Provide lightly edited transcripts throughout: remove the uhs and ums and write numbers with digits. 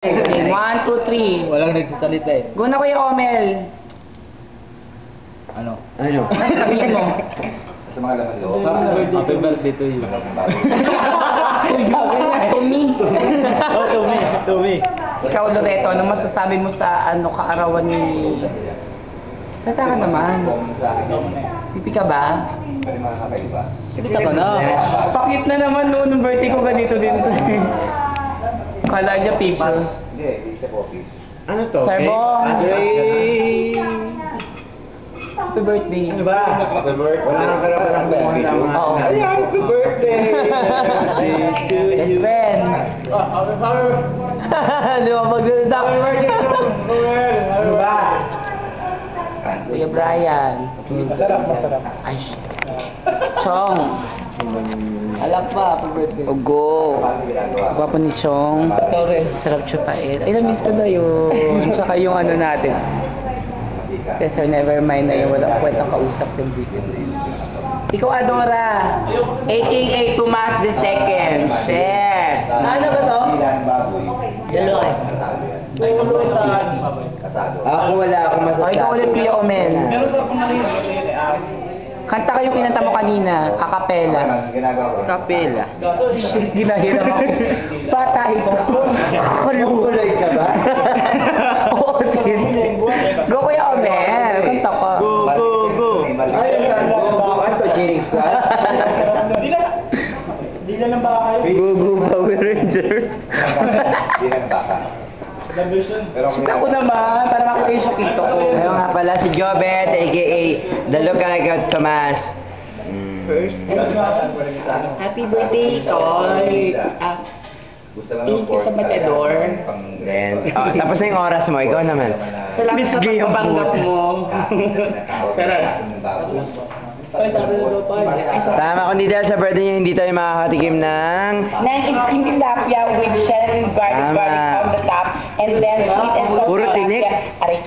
1, 2, 3. Walang nagsasalita eh. Go na Kuya Omel. Ano? Sabihin mo. Sa mga laman loob. Happy birthday to you. Tumi. To me. Ikaw, Loreto, ano masasabi mo sa kaarawan ni... Sata ka naman. Pipi ka ba? Pwede mga kakaiba. Salita ka na. Pakit na naman noon ng birthday ko ganito din. Kala niya picture. Hindi, isa po office. Ano to? Sarbong. Andre! Happy birthday. Ano ba? Happy birthday. Wala nang karapan ng video. Oo. Ay, happy birthday! Best friend. Di ba magsalita? Happy birthday. Ano ba? Kuya Brian. Masarap. Ay, Chong. Alam pa, happy birthday. Ugo. Paano ginagawa? Gwapo ni Chong. Sarap chupait. Ay, na-miss ko na yun. Tsaka yung ano natin. Cesar, never mind na yung walang kwentang kausap yung visit na yun. Ikaw, Adora. A.K.A. Tomas the Second. Shit. Ano ba to? Ilan baboy? Dalawa. Kasado. Ako wala akong masasabi. O, ikaw ulit, Kuya Omel. Kanta kayong kinanta mo kanina, a cappella. Ang ginagawa ko. Kapela. Shit, ginahiram ako. Bata ito. Kulay ka ba? Oo, din. Go, Kuya Omel. Kanta ka. Go. Ano to, Jinx ka? Go, Power Rangers. Hindi lang baka. Pero Shit ako naman, para makita yung sukito ko. Ayaw nga pala si Jobet, a.k.a. The Lookalike Tomas. Happy birthday, Koy. gusto lang Thank you sa Matador. Tapos na yung oras mo, ikaw naman. Salamat sa pagpapanggap mo. Sarap. Tama ko ni Del sa birthday niya, hindi tayo makakatikim ng... Nang steamed tilapia with shell and garlic on the top, and then sweet and sour Puro tinik. Aray.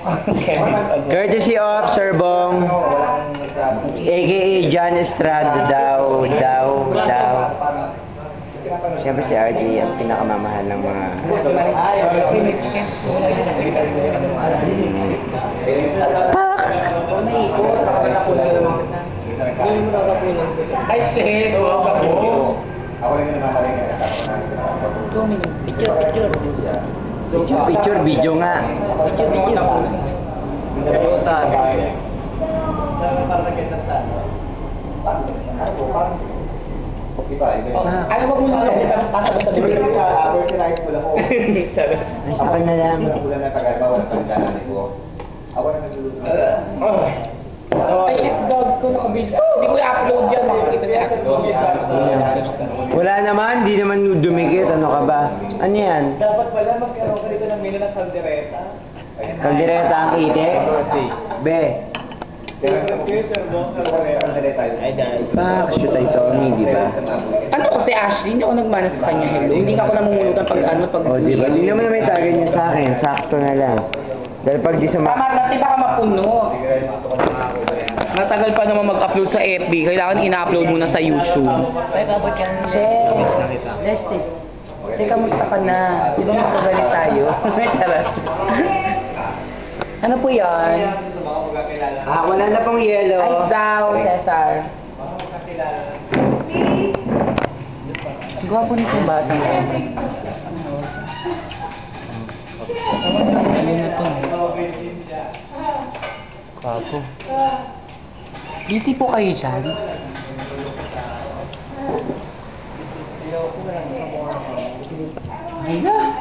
Courtesy of Sir Bong, a.k.a. John Estrada, daw. Siyempre si RJ ang pinakamamahal ng mga... Ay, shit. Ako lang yung namamaling Picture, video nga. Ano ba muna kasi tapos tatakot sa bibig? Organize mo lang ako. Ay, sa na lang. Wala na tagal ba? Walang pagdaanan ko. Ako na nagluluto. Ay, shit, dog ko nakabidyo. Hindi ko i-upload yan. Makikita niya. Wala naman, di naman dumikit. Ano ka ba? Ano yan? Dapat pala magkaroon ka dito ng menu ng kaldereta. Kaldereta ang itik? Be. Sir, Bong, kaldereta. Ay, dahil. Shoot ay Tommy, di ba? Ano ko si Ashley? Hindi ako nagmana sa kanya. Hello. Hindi ka ako namumulutan pag pag... O, di ba? Di naman may target niya sa akin. Sakto na lang. Dahil pag di Tama natin, baka mapuno. Matagal pa naman mag-upload sa FB. Kailangan ina-upload muna sa YouTube. Ay, babot ka na. Leslie. Che, kamusta ka na? Di ba magpagalit tayo? Charot. Ano po yan? wala na pong yellow. Ice daw, Cesar. Gwapo nitong batang ko. Ano na to? Gwapo. Busy po kayo dyan? Ay na!